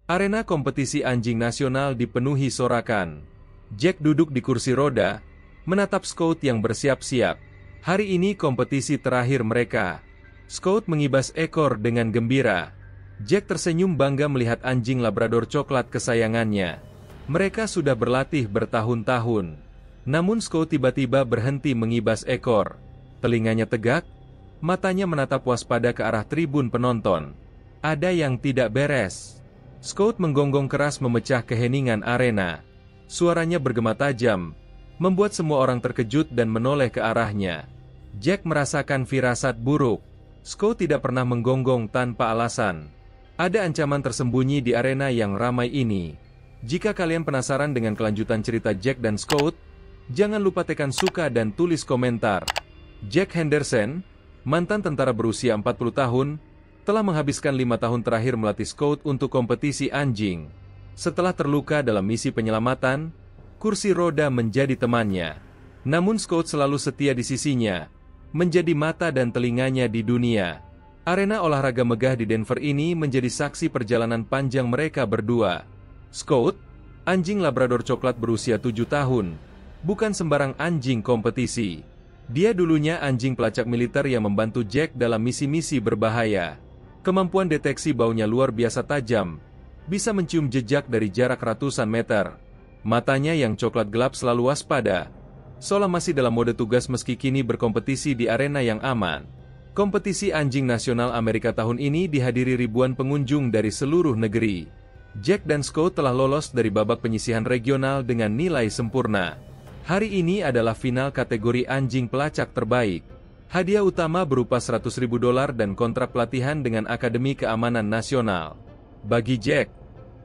Arena kompetisi anjing nasional dipenuhi sorakan. Jack duduk di kursi roda, menatap Scout yang bersiap-siap. Hari ini kompetisi terakhir mereka. Scout mengibas ekor dengan gembira. Jack tersenyum bangga melihat anjing Labrador coklat kesayangannya. Mereka sudah berlatih bertahun-tahun. Namun Scout tiba-tiba berhenti mengibas ekor. Telinganya tegak, matanya menatap waspada ke arah tribun penonton. Ada yang tidak beres. Scout menggonggong keras memecah keheningan arena. Suaranya bergema tajam, membuat semua orang terkejut dan menoleh ke arahnya. Jack merasakan firasat buruk. Scout tidak pernah menggonggong tanpa alasan. Ada ancaman tersembunyi di arena yang ramai ini. Jika kalian penasaran dengan kelanjutan cerita Jack dan Scout, jangan lupa tekan suka dan tulis komentar. Jack Henderson, mantan tentara berusia 40 tahun, telah menghabiskan 5 tahun terakhir melatih Scout untuk kompetisi anjing. Setelah terluka dalam misi penyelamatan, kursi roda menjadi temannya. Namun Scout selalu setia di sisinya, menjadi mata dan telinganya di dunia. Arena olahraga megah di Denver ini menjadi saksi perjalanan panjang mereka berdua. Scout, anjing Labrador coklat berusia 7 tahun, bukan sembarang anjing kompetisi. Dia dulunya anjing pelacak militer yang membantu Jack dalam misi-misi berbahaya. Kemampuan deteksi baunya luar biasa tajam, bisa mencium jejak dari jarak ratusan meter. Matanya yang coklat gelap selalu waspada, seolah masih dalam mode tugas meski kini berkompetisi di arena yang aman. Kompetisi anjing nasional Amerika tahun ini dihadiri ribuan pengunjung dari seluruh negeri. Jack dan Scout telah lolos dari babak penyisihan regional dengan nilai sempurna. Hari ini adalah final kategori anjing pelacak terbaik. Hadiah utama berupa $100.000 dan kontrak pelatihan dengan Akademi Keamanan Nasional. Bagi Jack,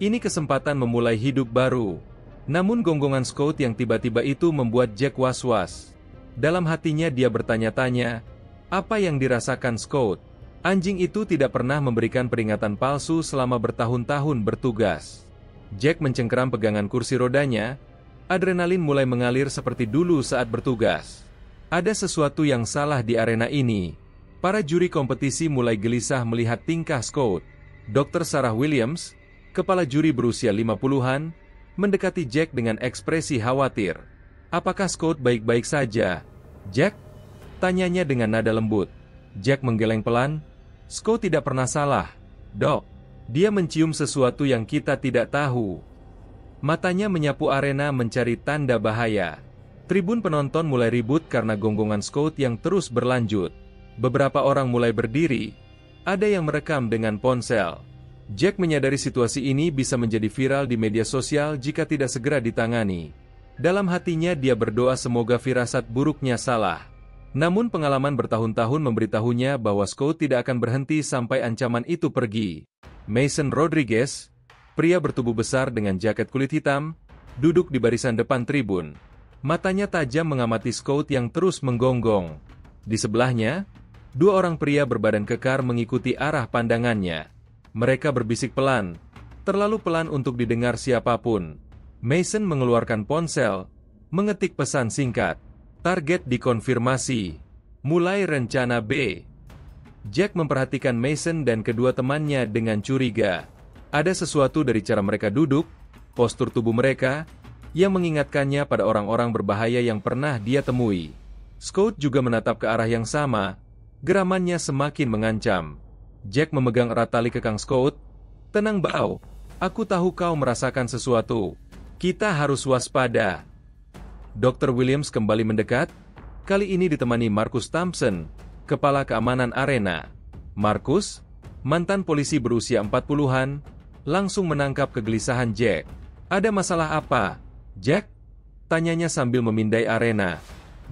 ini kesempatan memulai hidup baru. Namun gonggongan Scout yang tiba-tiba itu membuat Jack was-was. Dalam hatinya dia bertanya-tanya, apa yang dirasakan Scout? Anjing itu tidak pernah memberikan peringatan palsu selama bertahun-tahun bertugas. Jack mencengkeram pegangan kursi rodanya, adrenalin mulai mengalir seperti dulu saat bertugas. Ada sesuatu yang salah di arena ini. Para juri kompetisi mulai gelisah melihat tingkah Scout. Dr. Sarah Williams, kepala juri berusia 50-an, mendekati Jack dengan ekspresi khawatir. Apakah Scout baik-baik saja? Jack? Tanyanya dengan nada lembut. Jack menggeleng pelan. Scout tidak pernah salah, Dok. Dia mencium sesuatu yang kita tidak tahu. Matanya menyapu arena mencari tanda bahaya. Tribun penonton mulai ribut karena gonggongan Scout yang terus berlanjut. Beberapa orang mulai berdiri, ada yang merekam dengan ponsel. Jack menyadari situasi ini bisa menjadi viral di media sosial jika tidak segera ditangani. Dalam hatinya dia berdoa semoga firasat buruknya salah. Namun pengalaman bertahun-tahun memberitahunya bahwa Scout tidak akan berhenti sampai ancaman itu pergi. Mason Rodriguez, pria bertubuh besar dengan jaket kulit hitam, duduk di barisan depan tribun. Matanya tajam mengamati Scout yang terus menggonggong. Di sebelahnya, dua orang pria berbadan kekar mengikuti arah pandangannya. Mereka berbisik pelan, terlalu pelan untuk didengar siapapun. Mason mengeluarkan ponsel, mengetik pesan singkat. Target dikonfirmasi. Mulai rencana B. Jack memperhatikan Mason dan kedua temannya dengan curiga. Ada sesuatu dari cara mereka duduk, postur tubuh mereka, yang mengingatkannya pada orang-orang berbahaya yang pernah dia temui. Scout juga menatap ke arah yang sama, geramannya semakin mengancam. Jack memegang erat tali kekang Scout. Tenang Bau, aku tahu kau merasakan sesuatu. Kita harus waspada. Dr. Williams kembali mendekat, kali ini ditemani Marcus Thompson, kepala keamanan arena. Marcus, mantan polisi berusia 40-an, langsung menangkap kegelisahan Jack. Ada masalah apa, Jack? Tanyanya sambil memindai arena.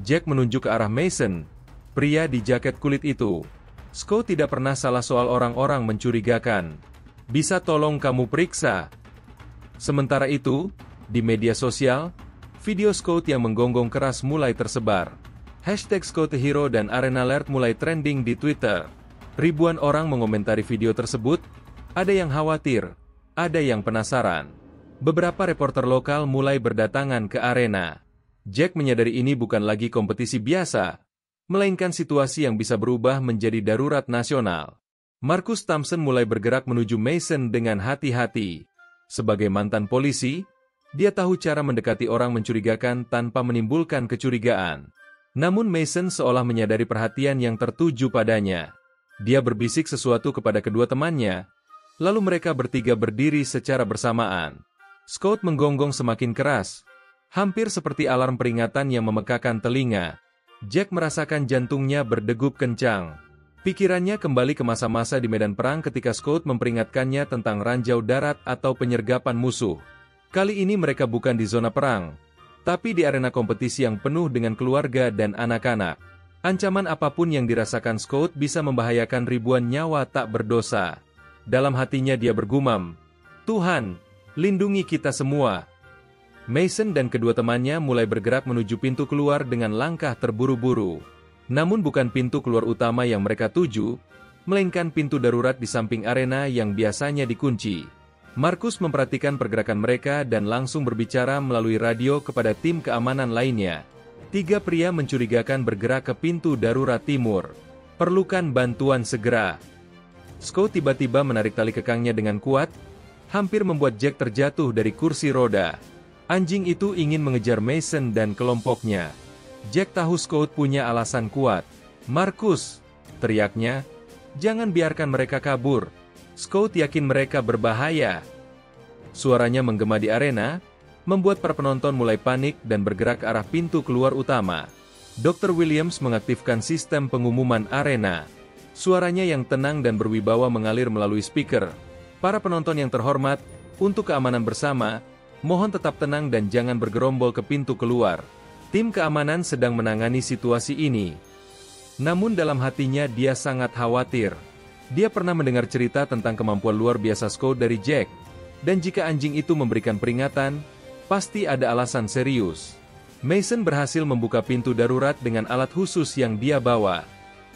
Jack menunjuk ke arah Mason, pria di jaket kulit itu. Scout tidak pernah salah soal orang-orang mencurigakan. Bisa tolong kamu periksa? Sementara itu, di media sosial, video Scout yang menggonggong keras mulai tersebar. Hashtag Scout Hero dan Arena Alert mulai trending di Twitter. Ribuan orang mengomentari video tersebut, ada yang khawatir, ada yang penasaran. Beberapa reporter lokal mulai berdatangan ke arena. Jack menyadari ini bukan lagi kompetisi biasa, melainkan situasi yang bisa berubah menjadi darurat nasional. Marcus Thompson mulai bergerak menuju Mason dengan hati-hati. Sebagai mantan polisi, dia tahu cara mendekati orang mencurigakan tanpa menimbulkan kecurigaan. Namun Mason seolah menyadari perhatian yang tertuju padanya. Dia berbisik sesuatu kepada kedua temannya, lalu mereka bertiga berdiri secara bersamaan. Scott menggonggong semakin keras, hampir seperti alarm peringatan yang memekakan telinga. Jack merasakan jantungnya berdegup kencang. Pikirannya kembali ke masa-masa di medan perang ketika Scott memperingatkannya tentang ranjau darat atau penyergapan musuh. Kali ini mereka bukan di zona perang, tapi di arena kompetisi yang penuh dengan keluarga dan anak-anak. Ancaman apapun yang dirasakan Scott bisa membahayakan ribuan nyawa tak berdosa. Dalam hatinya dia bergumam, "Tuhan, lindungi kita semua." Mason dan kedua temannya mulai bergerak menuju pintu keluar dengan langkah terburu-buru. Namun bukan pintu keluar utama yang mereka tuju, melainkan pintu darurat di samping arena yang biasanya dikunci. Markus memperhatikan pergerakan mereka dan langsung berbicara melalui radio kepada tim keamanan lainnya. 3 pria mencurigakan bergerak ke pintu darurat timur. Perlukan bantuan segera. Scott tiba-tiba menarik tali kekangnya dengan kuat, hampir membuat Jack terjatuh dari kursi roda. Anjing itu ingin mengejar Mason dan kelompoknya. Jack tahu Scott punya alasan kuat. "Markus!" teriaknya. "Jangan biarkan mereka kabur. Scott yakin mereka berbahaya." Suaranya menggema di arena, membuat para penonton mulai panik dan bergerak ke arah pintu keluar utama. Dr. Williams mengaktifkan sistem pengumuman arena. Suaranya yang tenang dan berwibawa mengalir melalui speaker. "Para penonton yang terhormat, untuk keamanan bersama, mohon tetap tenang dan jangan bergerombol ke pintu keluar. Tim keamanan sedang menangani situasi ini." Namun dalam hatinya dia sangat khawatir. Dia pernah mendengar cerita tentang kemampuan luar biasa Scott dari Jack. Dan jika anjing itu memberikan peringatan, pasti ada alasan serius. Mason berhasil membuka pintu darurat dengan alat khusus yang dia bawa.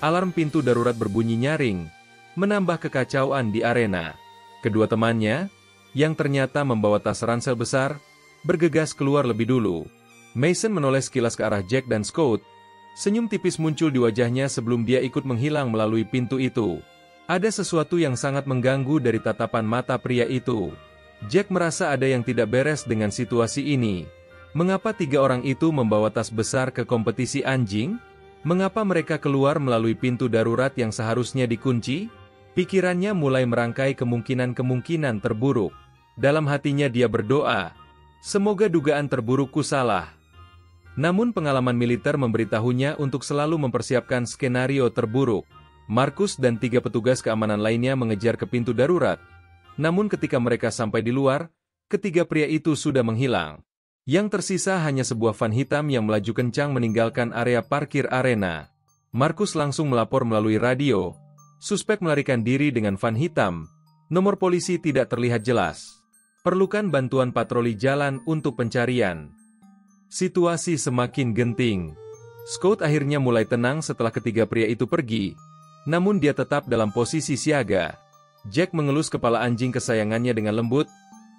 Alarm pintu darurat berbunyi nyaring, menambah kekacauan di arena. Kedua temannya, yang ternyata membawa tas ransel besar, bergegas keluar lebih dulu. Mason menoleh sekilas ke arah Jack dan Scott. Senyum tipis muncul di wajahnya sebelum dia ikut menghilang melalui pintu itu. Ada sesuatu yang sangat mengganggu dari tatapan mata pria itu. Jack merasa ada yang tidak beres dengan situasi ini. Mengapa 3 orang itu membawa tas besar ke kompetisi anjing? Mengapa mereka keluar melalui pintu darurat yang seharusnya dikunci? Pikirannya mulai merangkai kemungkinan-kemungkinan terburuk. Dalam hatinya dia berdoa, "Semoga dugaan terburukku salah." Namun pengalaman militer memberitahunya untuk selalu mempersiapkan skenario terburuk. Markus dan 3 petugas keamanan lainnya mengejar ke pintu darurat. Namun ketika mereka sampai di luar, ketiga pria itu sudah menghilang. Yang tersisa hanya sebuah van hitam yang melaju kencang meninggalkan area parkir arena. Markus langsung melapor melalui radio. Suspek melarikan diri dengan van hitam. Nomor polisi tidak terlihat jelas. Perlukan bantuan patroli jalan untuk pencarian. Situasi semakin genting. Scott akhirnya mulai tenang setelah ketiga pria itu pergi. Namun dia tetap dalam posisi siaga. Jack mengelus kepala anjing kesayangannya dengan lembut.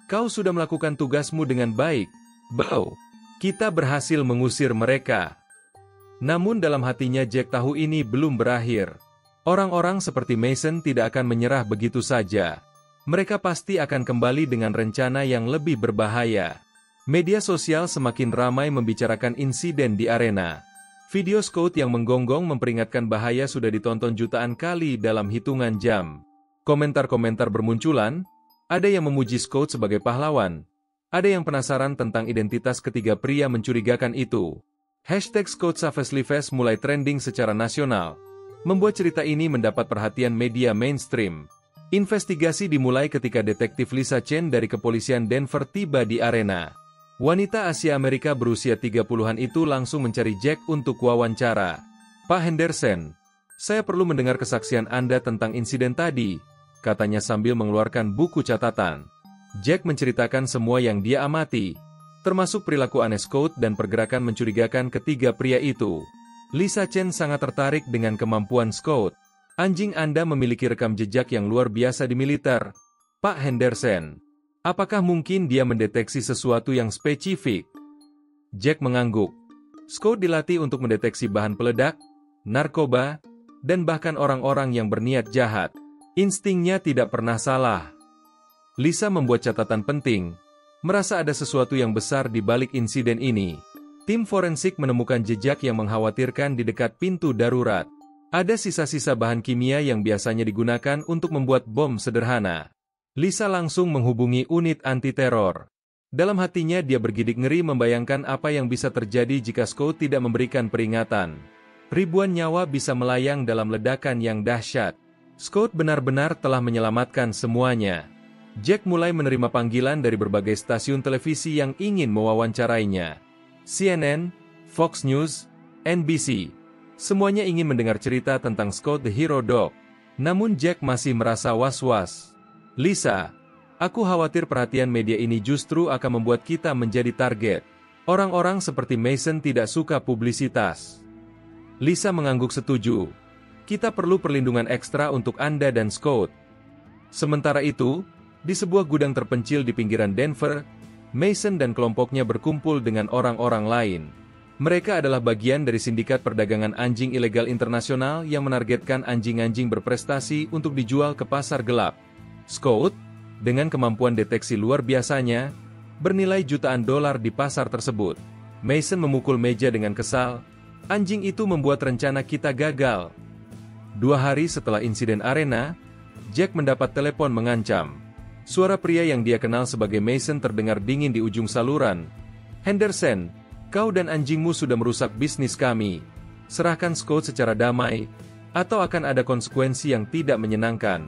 "Kau sudah melakukan tugasmu dengan baik, Bow. Kita berhasil mengusir mereka." Namun dalam hatinya Jack tahu ini belum berakhir. Orang-orang seperti Mason tidak akan menyerah begitu saja. Mereka pasti akan kembali dengan rencana yang lebih berbahaya. Media sosial semakin ramai membicarakan insiden di arena. Video Scott yang menggonggong memperingatkan bahaya sudah ditonton jutaan kali dalam hitungan jam. Komentar-komentar bermunculan, ada yang memuji Scott sebagai pahlawan, ada yang penasaran tentang identitas ketiga pria mencurigakan itu. Hashtag Scott Savage Lives mulai trending secara nasional, membuat cerita ini mendapat perhatian media mainstream. Investigasi dimulai ketika detektif Lisa Chen dari kepolisian Denver tiba di arena. Wanita Asia Amerika berusia 30-an itu langsung mencari Jack untuk wawancara. "Pak Henderson, saya perlu mendengar kesaksian Anda tentang insiden tadi," katanya sambil mengeluarkan buku catatan. Jack menceritakan semua yang dia amati, termasuk perilaku aneh Scott dan pergerakan mencurigakan ketiga pria itu. Lisa Chen sangat tertarik dengan kemampuan Scott. "Anjing Anda memiliki rekam jejak yang luar biasa di militer, Pak Henderson. Apakah mungkin dia mendeteksi sesuatu yang spesifik?" Jack mengangguk. Scott dilatih untuk mendeteksi bahan peledak, narkoba, dan bahkan orang-orang yang berniat jahat. Instingnya tidak pernah salah. Lisa membuat catatan penting, merasa ada sesuatu yang besar di balik insiden ini. Tim forensik menemukan jejak yang mengkhawatirkan di dekat pintu darurat. Ada sisa-sisa bahan kimia yang biasanya digunakan untuk membuat bom sederhana. Lisa langsung menghubungi unit anti-teror. Dalam hatinya dia bergidik ngeri membayangkan apa yang bisa terjadi jika Scott tidak memberikan peringatan. Ribuan nyawa bisa melayang dalam ledakan yang dahsyat. Scott benar-benar telah menyelamatkan semuanya. Jack mulai menerima panggilan dari berbagai stasiun televisi yang ingin mewawancarainya. CNN, Fox News, NBC. Semuanya ingin mendengar cerita tentang Scott the Hero Dog. Namun Jack masih merasa was-was. Lisa, aku khawatir perhatian media ini justru akan membuat kita menjadi target. Orang-orang seperti Mason tidak suka publisitas. Lisa mengangguk setuju. Kita perlu perlindungan ekstra untuk Anda dan Scott. Sementara itu, di sebuah gudang terpencil di pinggiran Denver, Mason dan kelompoknya berkumpul dengan orang-orang lain. Mereka adalah bagian dari sindikat perdagangan anjing ilegal internasional yang menargetkan anjing-anjing berprestasi untuk dijual ke pasar gelap. Scott, dengan kemampuan deteksi luar biasanya, bernilai jutaan dolar di pasar tersebut. Mason memukul meja dengan kesal. Anjing itu membuat rencana kita gagal. 2 hari setelah insiden arena, Jack mendapat telepon mengancam. Suara pria yang dia kenal sebagai Mason terdengar dingin di ujung saluran. Henderson, kau dan anjingmu sudah merusak bisnis kami. Serahkan Scott secara damai, atau akan ada konsekuensi yang tidak menyenangkan.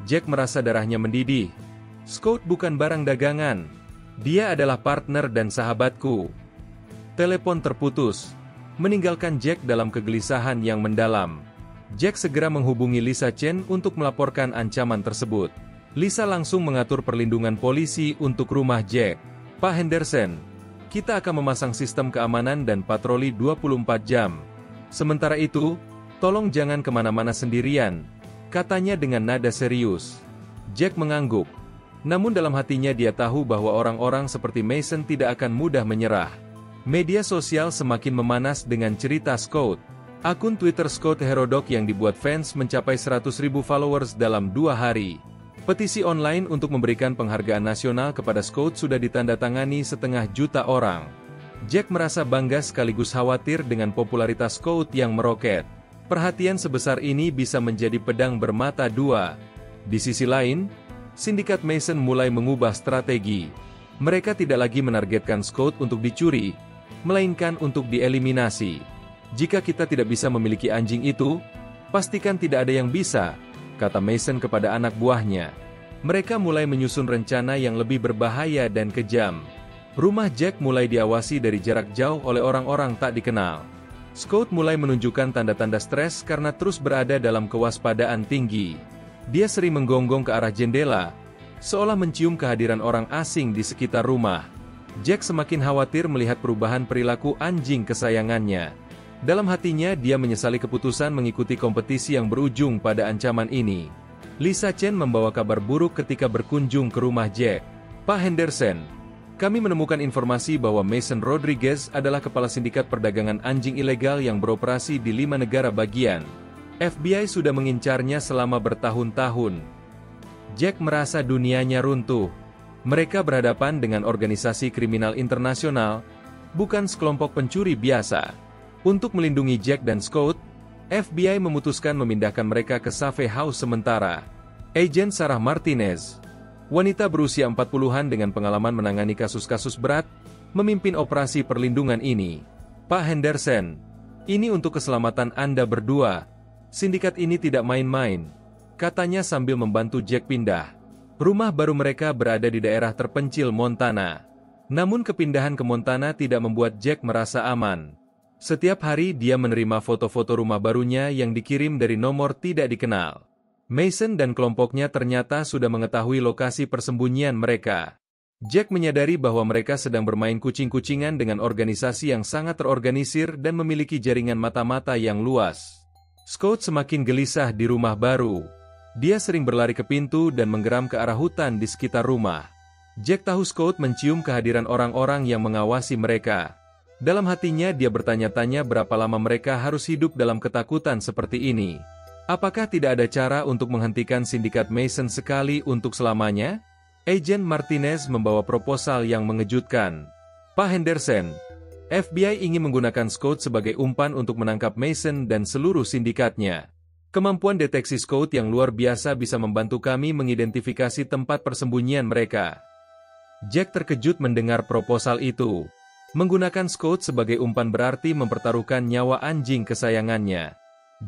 Jack merasa darahnya mendidih. Scott bukan barang dagangan. Dia adalah partner dan sahabatku. Telepon terputus, meninggalkan Jack dalam kegelisahan yang mendalam. Jack segera menghubungi Lisa Chen untuk melaporkan ancaman tersebut. Lisa langsung mengatur perlindungan polisi untuk rumah Jack. Pak Henderson, kita akan memasang sistem keamanan dan patroli 24 jam. Sementara itu, tolong jangan kemana-mana sendirian, katanya dengan nada serius. Jack mengangguk. Namun dalam hatinya dia tahu bahwa orang-orang seperti Mason tidak akan mudah menyerah. Media sosial semakin memanas dengan cerita Scott. Akun Twitter Scott Hero Dog yang dibuat fans mencapai 100.000 followers dalam 2 hari. Petisi online untuk memberikan penghargaan nasional kepada Scott sudah ditandatangani 500.000 orang. Jack merasa bangga sekaligus khawatir dengan popularitas Scott yang meroket. Perhatian sebesar ini bisa menjadi pedang bermata dua. Di sisi lain, sindikat Mason mulai mengubah strategi. Mereka tidak lagi menargetkan Scott untuk dicuri, melainkan untuk dieliminasi. Jika kita tidak bisa memiliki anjing itu, pastikan tidak ada yang bisa, kata Mason kepada anak buahnya. Mereka mulai menyusun rencana yang lebih berbahaya dan kejam. Rumah Jack mulai diawasi dari jarak jauh oleh orang-orang tak dikenal. Scott mulai menunjukkan tanda-tanda stres karena terus berada dalam kewaspadaan tinggi. Dia sering menggonggong ke arah jendela, seolah mencium kehadiran orang asing di sekitar rumah. Jack semakin khawatir melihat perubahan perilaku anjing kesayangannya. Dalam hatinya dia menyesali keputusan mengikuti kompetisi yang berujung pada ancaman ini. Lisa Chen membawa kabar buruk ketika berkunjung ke rumah Jack. Pak Henderson, kami menemukan informasi bahwa Mason Rodriguez adalah kepala sindikat perdagangan anjing ilegal yang beroperasi di 5 negara bagian. FBI sudah mengincarnya selama bertahun-tahun. Jack merasa dunianya runtuh. Mereka berhadapan dengan organisasi kriminal internasional, bukan sekelompok pencuri biasa. Untuk melindungi Jack dan Scott, FBI memutuskan memindahkan mereka ke Safe House sementara. Agen Sarah Martinez, wanita berusia 40-an dengan pengalaman menangani kasus-kasus berat, memimpin operasi perlindungan ini. Pak Henderson, ini untuk keselamatan Anda berdua. Sindikat ini tidak main-main, katanya sambil membantu Jack pindah. Rumah baru mereka berada di daerah terpencil Montana. Namun kepindahan ke Montana tidak membuat Jack merasa aman. Setiap hari dia menerima foto-foto rumah barunya yang dikirim dari nomor tidak dikenal. Mason dan kelompoknya ternyata sudah mengetahui lokasi persembunyian mereka. Jack menyadari bahwa mereka sedang bermain kucing-kucingan dengan organisasi yang sangat terorganisir dan memiliki jaringan mata-mata yang luas. Scott semakin gelisah di rumah baru. Dia sering berlari ke pintu dan menggeram ke arah hutan di sekitar rumah. Jack tahu Scott mencium kehadiran orang-orang yang mengawasi mereka. Dalam hatinya dia bertanya-tanya berapa lama mereka harus hidup dalam ketakutan seperti ini. Apakah tidak ada cara untuk menghentikan sindikat Mason sekali untuk selamanya? Agent Martinez membawa proposal yang mengejutkan. Pak Henderson, FBI ingin menggunakan Scout sebagai umpan untuk menangkap Mason dan seluruh sindikatnya. Kemampuan deteksi Scout yang luar biasa bisa membantu kami mengidentifikasi tempat persembunyian mereka. Jack terkejut mendengar proposal itu. Menggunakan Scout sebagai umpan berarti mempertaruhkan nyawa anjing kesayangannya.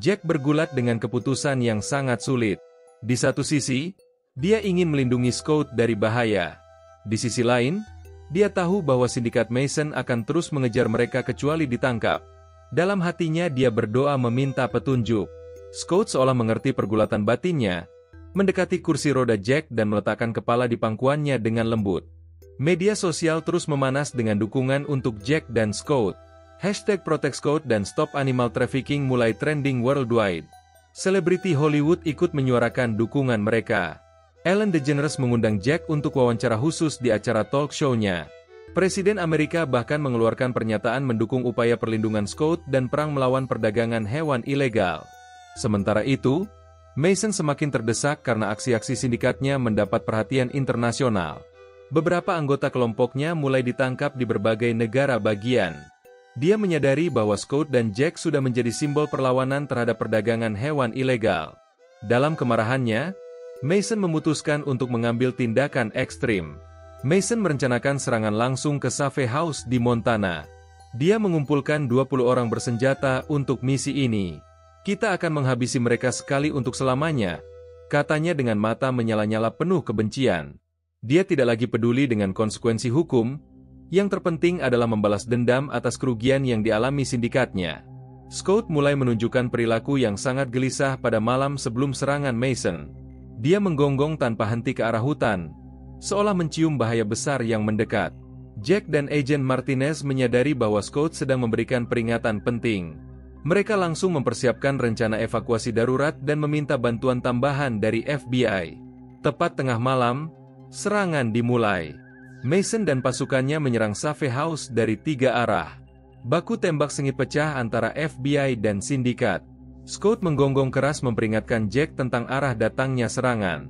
Jack bergulat dengan keputusan yang sangat sulit. Di satu sisi, dia ingin melindungi Scout dari bahaya. Di sisi lain, dia tahu bahwa sindikat Mason akan terus mengejar mereka kecuali ditangkap. Dalam hatinya dia berdoa meminta petunjuk. Scout seolah mengerti pergulatan batinnya, mendekati kursi roda Jack dan meletakkan kepala di pangkuannya dengan lembut. Media sosial terus memanas dengan dukungan untuk Jack dan Scout. #ProtectScout dan Stop Animal Trafficking mulai trending worldwide. Selebriti Hollywood ikut menyuarakan dukungan mereka. Ellen DeGeneres mengundang Jack untuk wawancara khusus di acara talk show-nya. Presiden Amerika bahkan mengeluarkan pernyataan mendukung upaya perlindungan Scout dan perang melawan perdagangan hewan ilegal. Sementara itu, Mason semakin terdesak karena aksi-aksi sindikatnya mendapat perhatian internasional. Beberapa anggota kelompoknya mulai ditangkap di berbagai negara bagian. Dia menyadari bahwa Scout dan Jack sudah menjadi simbol perlawanan terhadap perdagangan hewan ilegal. Dalam kemarahannya, Mason memutuskan untuk mengambil tindakan ekstrim. Mason merencanakan serangan langsung ke Safe House di Montana. Dia mengumpulkan 20 orang bersenjata untuk misi ini. Kita akan menghabisi mereka sekali untuk selamanya, katanya dengan mata menyala-nyala penuh kebencian. Dia tidak lagi peduli dengan konsekuensi hukum. Yang terpenting adalah membalas dendam atas kerugian yang dialami sindikatnya. Scout mulai menunjukkan perilaku yang sangat gelisah pada malam sebelum serangan Mason. Dia menggonggong tanpa henti ke arah hutan, seolah mencium bahaya besar yang mendekat. Jack dan Agent Martinez menyadari bahwa Scout sedang memberikan peringatan penting. Mereka langsung mempersiapkan rencana evakuasi darurat dan meminta bantuan tambahan dari FBI. Tepat tengah malam, serangan dimulai. Mason dan pasukannya menyerang Safe House dari 3 arah. Baku tembak sengit pecah antara FBI dan sindikat. Scout menggonggong keras memperingatkan Jack tentang arah datangnya serangan.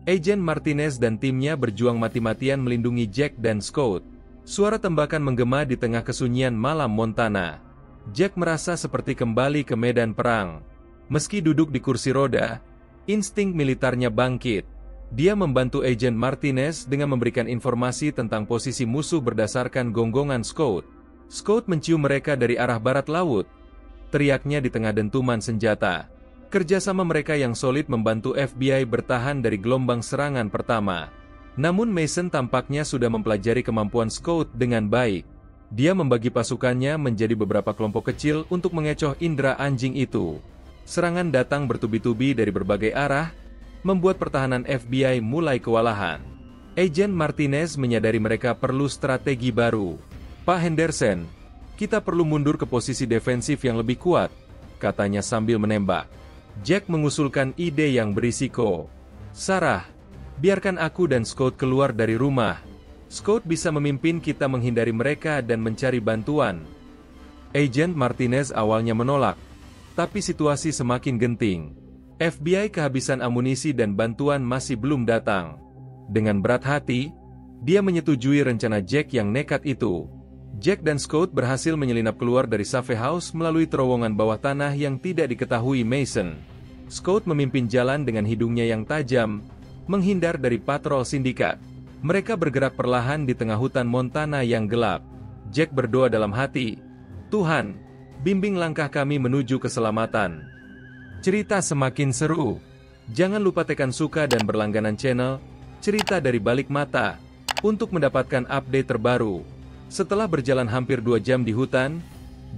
Agent Martinez dan timnya berjuang mati-matian melindungi Jack dan Scout. Suara tembakan menggema di tengah kesunyian malam Montana. Jack merasa seperti kembali ke medan perang. Meski duduk di kursi roda, insting militarnya bangkit. Dia membantu Agent Martinez dengan memberikan informasi tentang posisi musuh berdasarkan gonggongan Scout. Scout mencium mereka dari arah barat laut. Teriaknya di tengah dentuman senjata. Kerjasama mereka yang solid membantu FBI bertahan dari gelombang serangan pertama. Namun Mason tampaknya sudah mempelajari kemampuan Scout dengan baik. Dia membagi pasukannya menjadi beberapa kelompok kecil untuk mengecoh indera anjing itu. Serangan datang bertubi-tubi dari berbagai arah, membuat pertahanan FBI mulai kewalahan. Agent Martinez menyadari mereka perlu strategi baru. Pak Henderson, kita perlu mundur ke posisi defensif yang lebih kuat, katanya sambil menembak. Jack mengusulkan ide yang berisiko. Sarah, biarkan aku dan Scout keluar dari rumah. Scout bisa memimpin kita menghindari mereka dan mencari bantuan. Agent Martinez awalnya menolak, tapi situasi semakin genting. FBI kehabisan amunisi dan bantuan masih belum datang. Dengan berat hati, dia menyetujui rencana Jack yang nekat itu. Jack dan Scout berhasil menyelinap keluar dari Safe House melalui terowongan bawah tanah yang tidak diketahui Mason. Scout memimpin jalan dengan hidungnya yang tajam, menghindar dari patrol sindikat. Mereka bergerak perlahan di tengah hutan Montana yang gelap. Jack berdoa dalam hati, Tuhan, bimbing langkah kami menuju keselamatan. Cerita semakin seru. Jangan lupa tekan suka dan berlangganan channel Cerita dari Balik Mata untuk mendapatkan update terbaru. Setelah berjalan hampir 2 jam di hutan,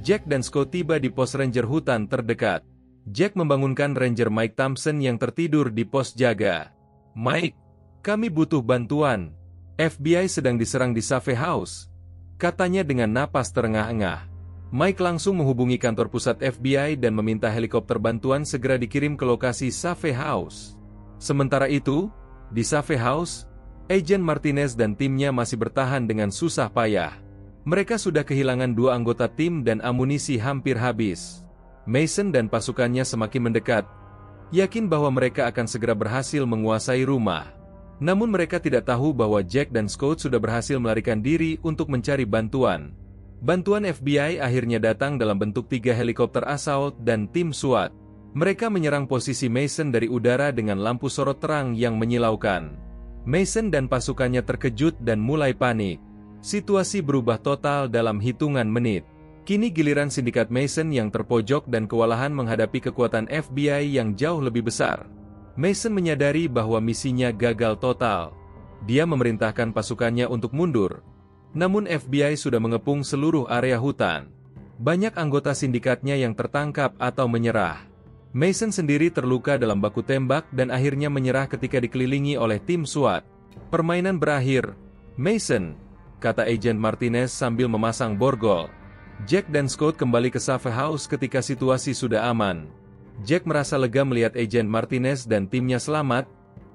Jack dan Scout tiba di pos ranger hutan terdekat. Jack membangunkan Ranger Mike Thompson yang tertidur di pos jaga. Mike, kami butuh bantuan. FBI sedang diserang di Safe House, katanya dengan napas terengah-engah. Mike langsung menghubungi kantor pusat FBI dan meminta helikopter bantuan segera dikirim ke lokasi Safe House. Sementara itu, di Safe House, Agent Martinez dan timnya masih bertahan dengan susah payah. Mereka sudah kehilangan 2 anggota tim dan amunisi hampir habis. Mason dan pasukannya semakin mendekat, yakin bahwa mereka akan segera berhasil menguasai rumah. Namun mereka tidak tahu bahwa Jack dan Scott sudah berhasil melarikan diri untuk mencari bantuan. Bantuan FBI akhirnya datang dalam bentuk 3 helikopter assault dan tim SWAT. Mereka menyerang posisi Mason dari udara dengan lampu sorot terang yang menyilaukan. Mason dan pasukannya terkejut dan mulai panik. Situasi berubah total dalam hitungan menit. Kini giliran sindikat Mason yang terpojok dan kewalahan menghadapi kekuatan FBI yang jauh lebih besar. Mason menyadari bahwa misinya gagal total. Dia memerintahkan pasukannya untuk mundur. Namun FBI sudah mengepung seluruh area hutan. Banyak anggota sindikatnya yang tertangkap atau menyerah. Mason sendiri terluka dalam baku tembak dan akhirnya menyerah ketika dikelilingi oleh tim SWAT. Permainan berakhir. Mason, kata Agent Martinez sambil memasang borgol. Jack dan Scott kembali ke Safe House ketika situasi sudah aman. Jack merasa lega melihat Agent Martinez dan timnya selamat,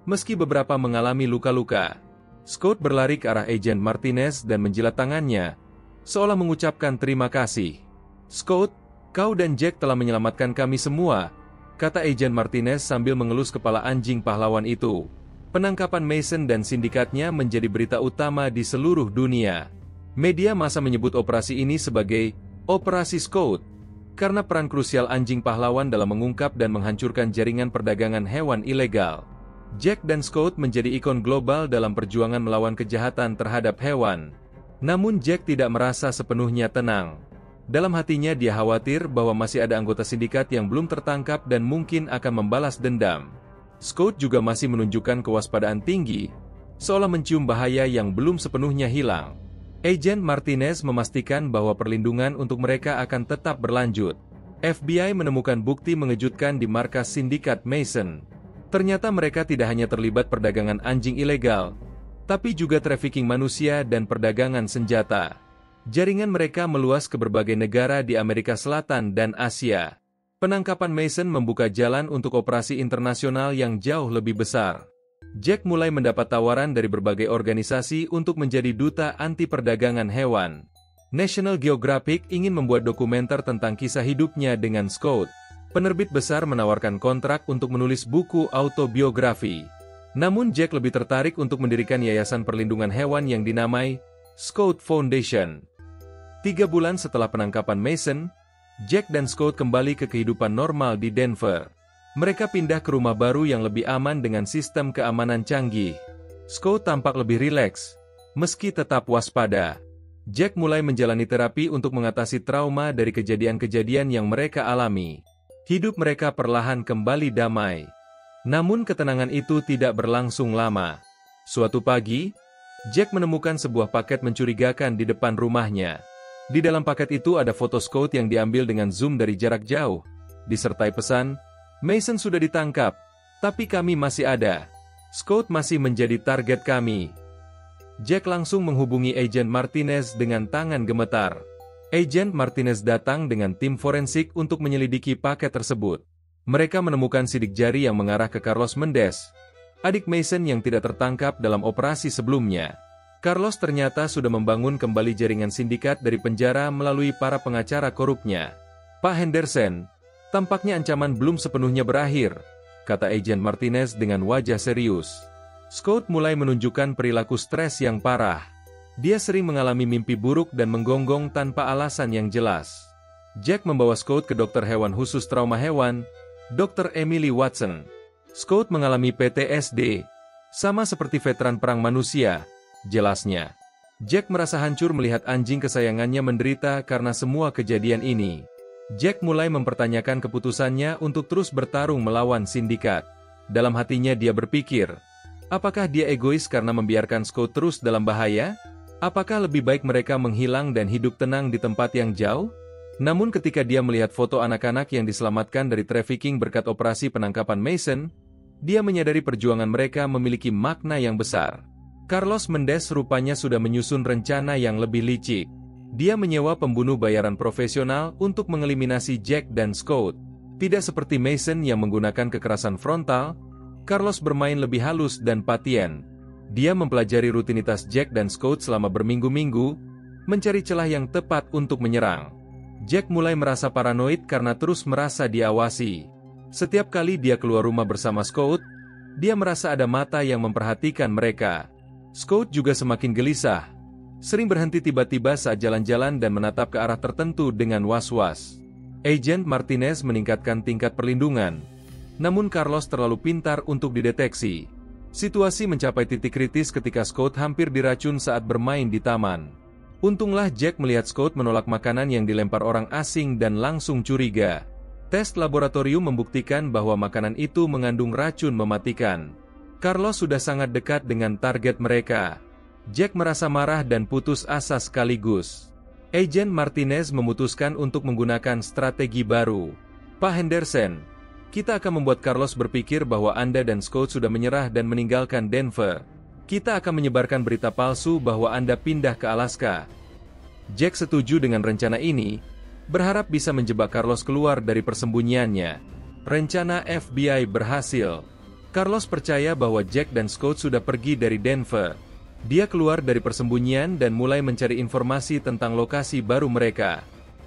meski beberapa mengalami luka-luka. Scott berlari ke arah Agent Martinez dan menjilat tangannya, seolah mengucapkan terima kasih. "Scott, kau dan Jack telah menyelamatkan kami semua," kata Agent Martinez sambil mengelus kepala anjing pahlawan itu. Penangkapan Mason dan sindikatnya menjadi berita utama di seluruh dunia. Media massa menyebut operasi ini sebagai Operasi Scott, karena peran krusial anjing pahlawan dalam mengungkap dan menghancurkan jaringan perdagangan hewan ilegal. Jack dan Scott menjadi ikon global dalam perjuangan melawan kejahatan terhadap hewan. Namun Jack tidak merasa sepenuhnya tenang. Dalam hatinya dia khawatir bahwa masih ada anggota sindikat yang belum tertangkap dan mungkin akan membalas dendam. Scott juga masih menunjukkan kewaspadaan tinggi, seolah mencium bahaya yang belum sepenuhnya hilang. Agent Martinez memastikan bahwa perlindungan untuk mereka akan tetap berlanjut. FBI menemukan bukti mengejutkan di markas sindikat Mason. Ternyata mereka tidak hanya terlibat perdagangan anjing ilegal, tapi juga trafficking manusia dan perdagangan senjata. Jaringan mereka meluas ke berbagai negara di Amerika Selatan dan Asia. Penangkapan Mason membuka jalan untuk operasi internasional yang jauh lebih besar. Jack mulai mendapat tawaran dari berbagai organisasi untuk menjadi duta anti perdagangan hewan. National Geographic ingin membuat dokumenter tentang kisah hidupnya dengan Scott. Penerbit besar menawarkan kontrak untuk menulis buku autobiografi. Namun Jack lebih tertarik untuk mendirikan yayasan perlindungan hewan yang dinamai Scott Foundation. 3 bulan setelah penangkapan Mason, Jack dan Scott kembali ke kehidupan normal di Denver. Mereka pindah ke rumah baru yang lebih aman dengan sistem keamanan canggih. Scott tampak lebih rileks, meski tetap waspada. Jack mulai menjalani terapi untuk mengatasi trauma dari kejadian-kejadian yang mereka alami. Hidup mereka perlahan kembali damai. Namun ketenangan itu tidak berlangsung lama. Suatu pagi, Jack menemukan sebuah paket mencurigakan di depan rumahnya. Di dalam paket itu ada foto Scott yang diambil dengan zoom dari jarak jauh, disertai pesan, "Mason sudah ditangkap, tapi kami masih ada. Scott masih menjadi target kami." Jack langsung menghubungi Agent Martinez dengan tangan gemetar. Agent Martinez datang dengan tim forensik untuk menyelidiki paket tersebut. Mereka menemukan sidik jari yang mengarah ke Carlos Mendez, adik Mason yang tidak tertangkap dalam operasi sebelumnya. Carlos ternyata sudah membangun kembali jaringan sindikat dari penjara melalui para pengacara korupnya. "Pak Henderson, tampaknya ancaman belum sepenuhnya berakhir," kata Agent Martinez dengan wajah serius. Scott mulai menunjukkan perilaku stres yang parah. Dia sering mengalami mimpi buruk dan menggonggong tanpa alasan yang jelas. Jack membawa Scott ke dokter hewan khusus trauma hewan, Dr. Emily Watson. Scott mengalami PTSD, sama seperti veteran perang manusia, jelasnya. Jack merasa hancur melihat anjing kesayangannya menderita karena semua kejadian ini. Jack mulai mempertanyakan keputusannya untuk terus bertarung melawan sindikat. Dalam hatinya dia berpikir, apakah dia egois karena membiarkan Scott terus dalam bahaya? Apakah lebih baik mereka menghilang dan hidup tenang di tempat yang jauh? Namun ketika dia melihat foto anak-anak yang diselamatkan dari trafficking berkat operasi penangkapan Mason, dia menyadari perjuangan mereka memiliki makna yang besar. Carlos Mendez rupanya sudah menyusun rencana yang lebih licik. Dia menyewa pembunuh bayaran profesional untuk mengeliminasi Jack dan Scott. Tidak seperti Mason yang menggunakan kekerasan frontal, Carlos bermain lebih halus dan pasien. Dia mempelajari rutinitas Jack dan Scott selama berminggu-minggu, mencari celah yang tepat untuk menyerang. Jack mulai merasa paranoid karena terus merasa diawasi. Setiap kali dia keluar rumah bersama Scott, Dia merasa ada mata yang memperhatikan mereka. Scout juga semakin gelisah. Sering berhenti tiba-tiba saat jalan-jalan dan menatap ke arah tertentu dengan was-was. Agent Martinez meningkatkan tingkat perlindungan. Namun Carlos terlalu pintar untuk dideteksi. Situasi mencapai titik kritis ketika Scout hampir diracun saat bermain di taman. Untunglah Jack melihat Scout menolak makanan yang dilempar orang asing dan langsung curiga. Tes laboratorium membuktikan bahwa makanan itu mengandung racun mematikan. Carlos sudah sangat dekat dengan target mereka. Jack merasa marah dan putus asa sekaligus. Agent Martinez memutuskan untuk menggunakan strategi baru. Pak Henderson, kita akan membuat Carlos berpikir bahwa Anda dan Scout sudah menyerah dan meninggalkan Denver. Kita akan menyebarkan berita palsu bahwa Anda pindah ke Alaska. Jack setuju dengan rencana ini, berharap bisa menjebak Carlos keluar dari persembunyiannya. Rencana FBI berhasil. Carlos percaya bahwa Jack dan Scout sudah pergi dari Denver. Dia keluar dari persembunyian dan mulai mencari informasi tentang lokasi baru mereka.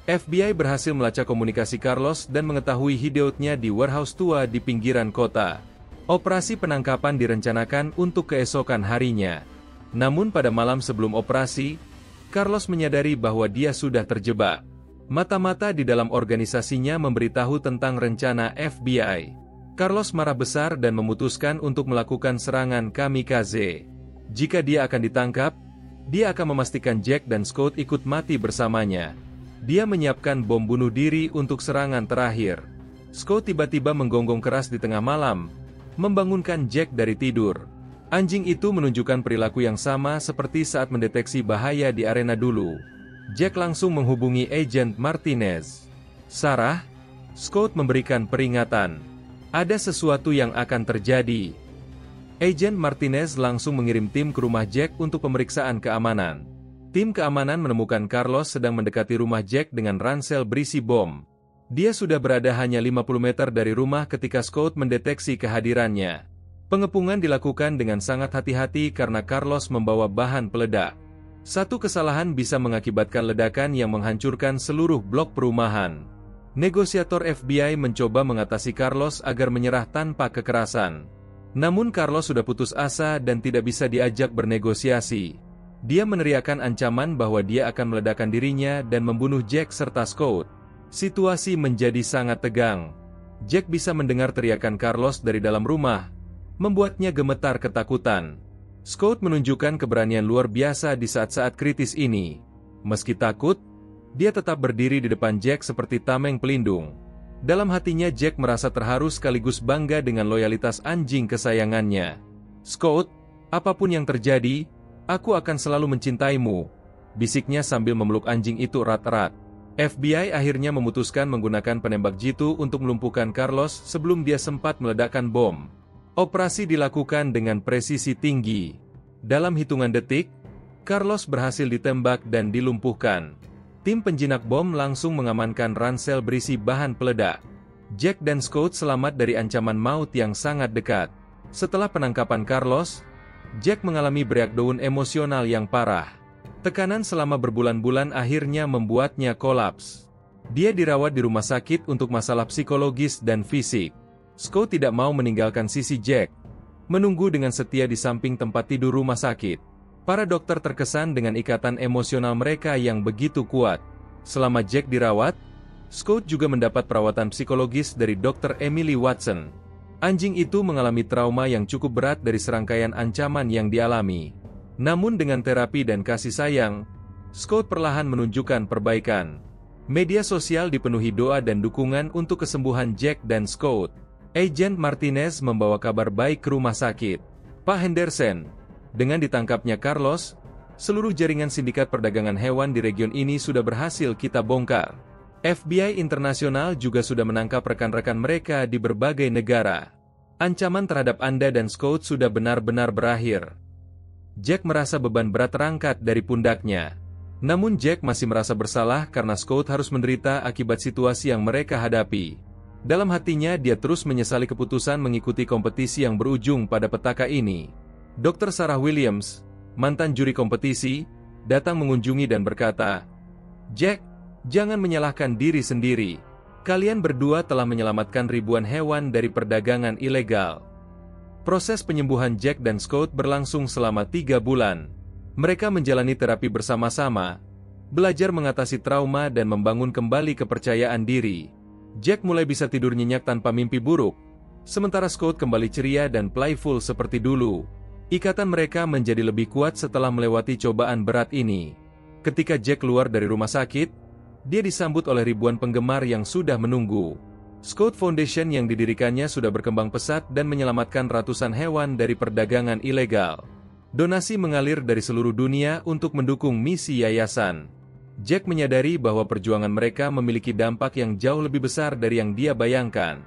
FBI berhasil melacak komunikasi Carlos dan mengetahui hideoutnya di warehouse tua di pinggiran kota. Operasi penangkapan direncanakan untuk keesokan harinya. Namun pada malam sebelum operasi, Carlos menyadari bahwa dia sudah terjebak. Mata-mata di dalam organisasinya memberitahu tentang rencana FBI. Carlos marah besar dan memutuskan untuk melakukan serangan kamikaze. Jika dia akan ditangkap, dia akan memastikan Jack dan Scout ikut mati bersamanya. Dia menyiapkan bom bunuh diri untuk serangan terakhir. Scout tiba-tiba menggonggong keras di tengah malam, membangunkan Jack dari tidur. Anjing itu menunjukkan perilaku yang sama seperti saat mendeteksi bahaya di arena dulu. Jack langsung menghubungi Agent Martinez. Sarah, Scout memberikan peringatan. Ada sesuatu yang akan terjadi. Agent Martinez langsung mengirim tim ke rumah Jack untuk pemeriksaan keamanan. Tim keamanan menemukan Carlos sedang mendekati rumah Jack dengan ransel berisi bom. Dia sudah berada hanya 50 meter dari rumah ketika Scout mendeteksi kehadirannya. Pengepungan dilakukan dengan sangat hati-hati karena Carlos membawa bahan peledak. Satu kesalahan bisa mengakibatkan ledakan yang menghancurkan seluruh blok perumahan. Negosiator FBI mencoba mengatasi Carlos agar menyerah tanpa kekerasan. Namun Carlos sudah putus asa dan tidak bisa diajak bernegosiasi. Dia meneriakkan ancaman bahwa dia akan meledakkan dirinya dan membunuh Jack serta Scout. Situasi menjadi sangat tegang. Jack bisa mendengar teriakan Carlos dari dalam rumah, membuatnya gemetar ketakutan. Scout menunjukkan keberanian luar biasa di saat-saat kritis ini. Meski takut, dia tetap berdiri di depan Jack seperti tameng pelindung. Dalam hatinya Jack merasa terharu sekaligus bangga dengan loyalitas anjing kesayangannya. Scout, apapun yang terjadi, aku akan selalu mencintaimu, bisiknya sambil memeluk anjing itu erat-erat. FBI akhirnya memutuskan menggunakan penembak jitu untuk melumpuhkan Carlos sebelum dia sempat meledakkan bom. Operasi dilakukan dengan presisi tinggi. Dalam hitungan detik, Carlos berhasil ditembak dan dilumpuhkan. Tim penjinak bom langsung mengamankan ransel berisi bahan peledak. Jack dan Scout selamat dari ancaman maut yang sangat dekat. Setelah penangkapan Carlos, Jack mengalami breakdown emosional yang parah. Tekanan selama berbulan-bulan akhirnya membuatnya kolaps. Dia dirawat di rumah sakit untuk masalah psikologis dan fisik. Scout tidak mau meninggalkan sisi Jack, menunggu dengan setia di samping tempat tidur rumah sakit. Para dokter terkesan dengan ikatan emosional mereka yang begitu kuat. Selama Jack dirawat, Scout juga mendapat perawatan psikologis dari Dr. Emily Watson. Anjing itu mengalami trauma yang cukup berat dari serangkaian ancaman yang dialami. Namun dengan terapi dan kasih sayang, Scout perlahan menunjukkan perbaikan. Media sosial dipenuhi doa dan dukungan untuk kesembuhan Jack dan Scout. Agent Martinez membawa kabar baik ke rumah sakit. Pak Henderson, dengan ditangkapnya Carlos, seluruh jaringan sindikat perdagangan hewan di region ini sudah berhasil kita bongkar. FBI internasional juga sudah menangkap rekan-rekan mereka di berbagai negara. Ancaman terhadap Anda dan Scout sudah benar-benar berakhir. Jack merasa beban berat terangkat dari pundaknya. Namun Jack masih merasa bersalah karena Scout harus menderita akibat situasi yang mereka hadapi. Dalam hatinya dia terus menyesali keputusan mengikuti kompetisi yang berujung pada petaka ini. Dr. Sarah Williams, mantan juri kompetisi, datang mengunjungi dan berkata, "Jack, jangan menyalahkan diri sendiri. Kalian berdua telah menyelamatkan ribuan hewan dari perdagangan ilegal." Proses penyembuhan Jack dan Scott berlangsung selama 3 bulan. Mereka menjalani terapi bersama-sama, belajar mengatasi trauma dan membangun kembali kepercayaan diri. Jack mulai bisa tidur nyenyak tanpa mimpi buruk, sementara Scott kembali ceria dan playful seperti dulu. Ikatan mereka menjadi lebih kuat setelah melewati cobaan berat ini. Ketika Jack keluar dari rumah sakit, dia disambut oleh ribuan penggemar yang sudah menunggu. Scott Foundation yang didirikannya sudah berkembang pesat dan menyelamatkan ratusan hewan dari perdagangan ilegal. Donasi mengalir dari seluruh dunia untuk mendukung misi yayasan. Jack menyadari bahwa perjuangan mereka memiliki dampak yang jauh lebih besar dari yang dia bayangkan.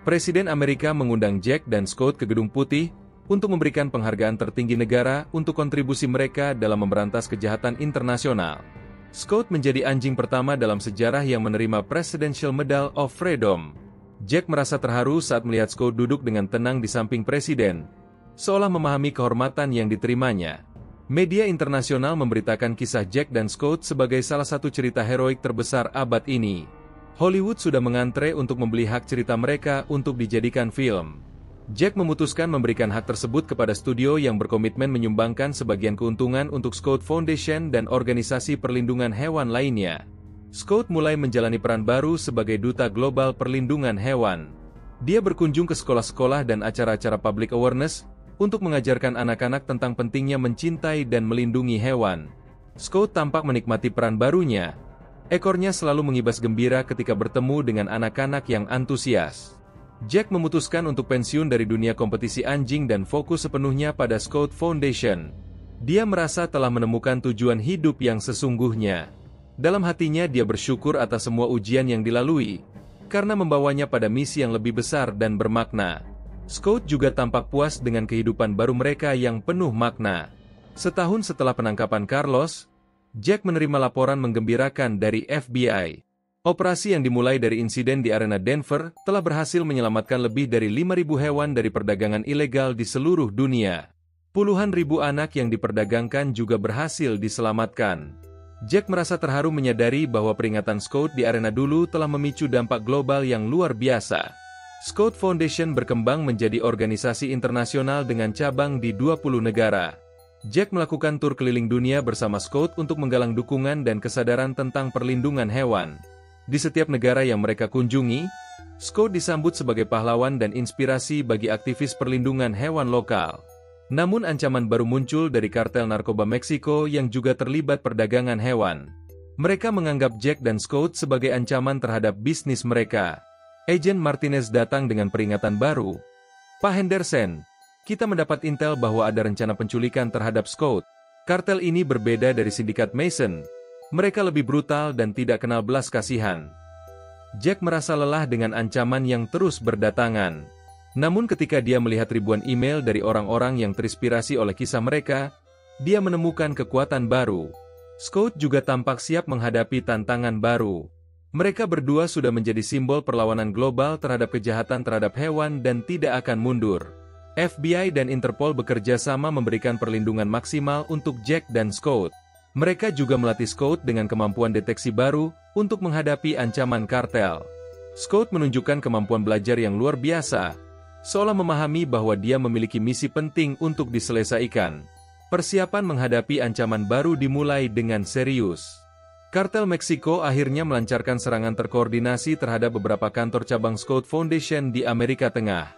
Presiden Amerika mengundang Jack dan Scott ke Gedung Putih untuk memberikan penghargaan tertinggi negara untuk kontribusi mereka dalam memberantas kejahatan internasional. Scott menjadi anjing pertama dalam sejarah yang menerima Presidential Medal of Freedom. Jack merasa terharu saat melihat Scott duduk dengan tenang di samping presiden, seolah memahami kehormatan yang diterimanya. Media internasional memberitakan kisah Jack dan Scott sebagai salah satu cerita heroik terbesar abad ini. Hollywood sudah mengantre untuk membeli hak cerita mereka untuk dijadikan film. Jack memutuskan memberikan hak tersebut kepada studio yang berkomitmen menyumbangkan sebagian keuntungan untuk Scott Foundation dan organisasi perlindungan hewan lainnya. Scott mulai menjalani peran baru sebagai duta global perlindungan hewan. Dia berkunjung ke sekolah-sekolah dan acara-acara public awareness untuk mengajarkan anak-anak tentang pentingnya mencintai dan melindungi hewan. Scott tampak menikmati peran barunya. Ekornya selalu mengibas gembira ketika bertemu dengan anak-anak yang antusias. Jack memutuskan untuk pensiun dari dunia kompetisi anjing dan fokus sepenuhnya pada Scott Foundation. Dia merasa telah menemukan tujuan hidup yang sesungguhnya. Dalam hatinya dia bersyukur atas semua ujian yang dilalui, karena membawanya pada misi yang lebih besar dan bermakna. Scott juga tampak puas dengan kehidupan baru mereka yang penuh makna. Setahun setelah penangkapan Carlos, Jack menerima laporan menggembirakan dari FBI. Operasi yang dimulai dari insiden di arena Denver telah berhasil menyelamatkan lebih dari 5.000 hewan dari perdagangan ilegal di seluruh dunia. Puluhan ribu anak yang diperdagangkan juga berhasil diselamatkan. Jack merasa terharu menyadari bahwa peringatan Scott di arena dulu telah memicu dampak global yang luar biasa. Scott Foundation berkembang menjadi organisasi internasional dengan cabang di 20 negara. Jack melakukan tur keliling dunia bersama Scott untuk menggalang dukungan dan kesadaran tentang perlindungan hewan. Di setiap negara yang mereka kunjungi, Scott disambut sebagai pahlawan dan inspirasi bagi aktivis perlindungan hewan lokal. Namun ancaman baru muncul dari kartel narkoba Meksiko yang juga terlibat perdagangan hewan. Mereka menganggap Jack dan Scott sebagai ancaman terhadap bisnis mereka. Agent Martinez datang dengan peringatan baru. Pak Henderson, kita mendapat intel bahwa ada rencana penculikan terhadap Scott. Kartel ini berbeda dari sindikat Mason. Mereka lebih brutal dan tidak kenal belas kasihan. Jack merasa lelah dengan ancaman yang terus berdatangan. Namun ketika dia melihat ribuan email dari orang-orang yang terinspirasi oleh kisah mereka, dia menemukan kekuatan baru. Scott juga tampak siap menghadapi tantangan baru. Mereka berdua sudah menjadi simbol perlawanan global terhadap kejahatan terhadap hewan dan tidak akan mundur. FBI dan Interpol bekerja sama memberikan perlindungan maksimal untuk Jack dan Scott. Mereka juga melatih Scott dengan kemampuan deteksi baru untuk menghadapi ancaman kartel. Scott menunjukkan kemampuan belajar yang luar biasa, seolah memahami bahwa dia memiliki misi penting untuk diselesaikan. Persiapan menghadapi ancaman baru dimulai dengan serius. Kartel Meksiko akhirnya melancarkan serangan terkoordinasi terhadap beberapa kantor cabang Scott Foundation di Amerika Tengah.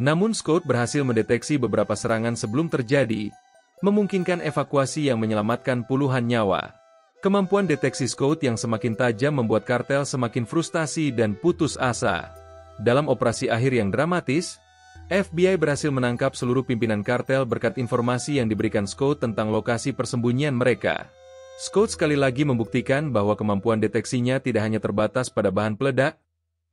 Namun Scott berhasil mendeteksi beberapa serangan sebelum terjadi, memungkinkan evakuasi yang menyelamatkan puluhan nyawa. Kemampuan deteksi Scott yang semakin tajam membuat kartel semakin frustasi dan putus asa. Dalam operasi akhir yang dramatis, FBI berhasil menangkap seluruh pimpinan kartel berkat informasi yang diberikan Scott tentang lokasi persembunyian mereka. Scott sekali lagi membuktikan bahwa kemampuan deteksinya tidak hanya terbatas pada bahan peledak,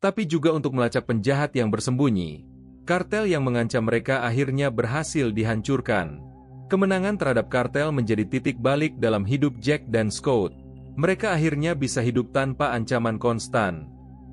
tapi juga untuk melacak penjahat yang bersembunyi. Kartel yang mengancam mereka akhirnya berhasil dihancurkan. Kemenangan terhadap kartel menjadi titik balik dalam hidup Jack dan Scott. Mereka akhirnya bisa hidup tanpa ancaman konstan.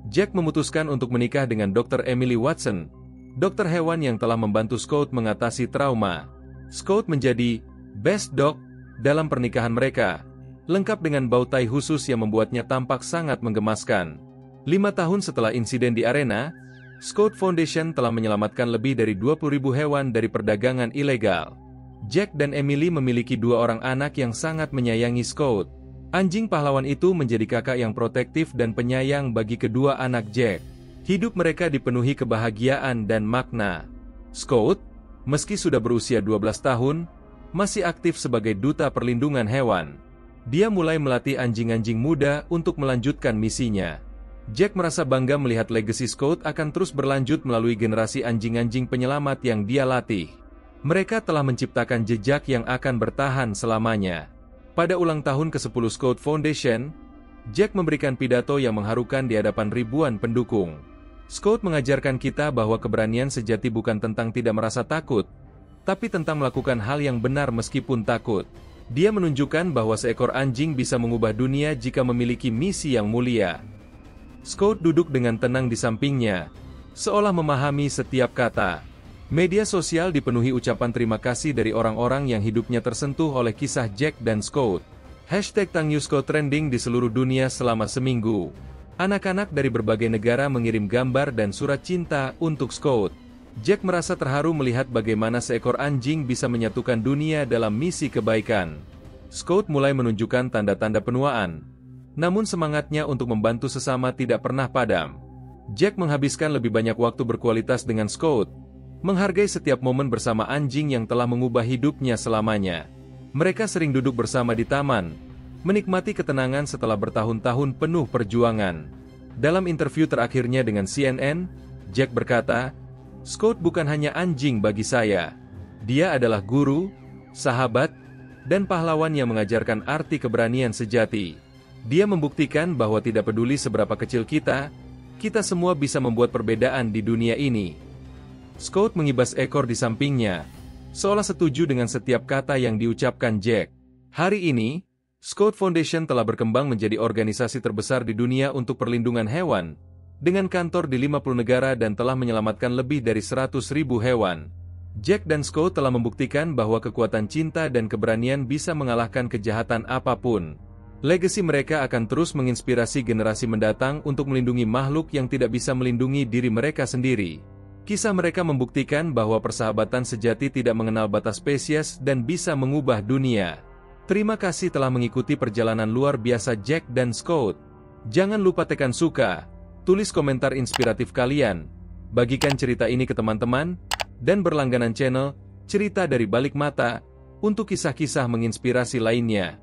Jack memutuskan untuk menikah dengan Dr. Emily Watson, dokter hewan yang telah membantu Scott mengatasi trauma. Scott menjadi best dog dalam pernikahan mereka, lengkap dengan bow tie khusus yang membuatnya tampak sangat menggemaskan. 5 tahun setelah insiden di arena, Scout Foundation telah menyelamatkan lebih dari 20.000 hewan dari perdagangan ilegal. Jack dan Emily memiliki 2 orang anak yang sangat menyayangi Scout. Anjing pahlawan itu menjadi kakak yang protektif dan penyayang bagi kedua anak Jack. Hidup mereka dipenuhi kebahagiaan dan makna. Scout, meski sudah berusia 12 tahun, masih aktif sebagai duta perlindungan hewan. Dia mulai melatih anjing-anjing muda untuk melanjutkan misinya. Jack merasa bangga melihat legasi Scout akan terus berlanjut melalui generasi anjing-anjing penyelamat yang dia latih. Mereka telah menciptakan jejak yang akan bertahan selamanya. Pada ulang tahun ke-10 Scout Foundation, Jack memberikan pidato yang mengharukan di hadapan ribuan pendukung. Scout mengajarkan kita bahwa keberanian sejati bukan tentang tidak merasa takut, tapi tentang melakukan hal yang benar meskipun takut. Dia menunjukkan bahwa seekor anjing bisa mengubah dunia jika memiliki misi yang mulia. Scout duduk dengan tenang di sampingnya, seolah memahami setiap kata. Media sosial dipenuhi ucapan terima kasih dari orang-orang yang hidupnya tersentuh oleh kisah Jack dan Scout. #TangYouScout trending di seluruh dunia selama seminggu. Anak-anak dari berbagai negara mengirim gambar dan surat cinta untuk Scout. Jack merasa terharu melihat bagaimana seekor anjing bisa menyatukan dunia dalam misi kebaikan. Scout mulai menunjukkan tanda-tanda penuaan. Namun semangatnya untuk membantu sesama tidak pernah padam. Jack menghabiskan lebih banyak waktu berkualitas dengan Scout, menghargai setiap momen bersama anjing yang telah mengubah hidupnya selamanya. Mereka sering duduk bersama di taman, menikmati ketenangan setelah bertahun-tahun penuh perjuangan. Dalam interview terakhirnya dengan CNN, Jack berkata, "Scout bukan hanya anjing bagi saya. Dia adalah guru, sahabat, dan pahlawan yang mengajarkan arti keberanian sejati. Dia membuktikan bahwa tidak peduli seberapa kecil kita semua bisa membuat perbedaan di dunia ini." Scout mengibas ekor di sampingnya, seolah setuju dengan setiap kata yang diucapkan Jack. Hari ini, Scout Foundation telah berkembang menjadi organisasi terbesar di dunia untuk perlindungan hewan, dengan kantor di 50 negara dan telah menyelamatkan lebih dari 100.000 hewan. Jack dan Scout telah membuktikan bahwa kekuatan cinta dan keberanian bisa mengalahkan kejahatan apapun. Legasi mereka akan terus menginspirasi generasi mendatang untuk melindungi makhluk yang tidak bisa melindungi diri mereka sendiri. Kisah mereka membuktikan bahwa persahabatan sejati tidak mengenal batas spesies dan bisa mengubah dunia. Terima kasih telah mengikuti perjalanan luar biasa Jack dan Scout. Jangan lupa tekan suka, tulis komentar inspiratif kalian, bagikan cerita ini ke teman-teman, dan berlangganan channel Cerita dari Balik Mata untuk kisah-kisah menginspirasi lainnya.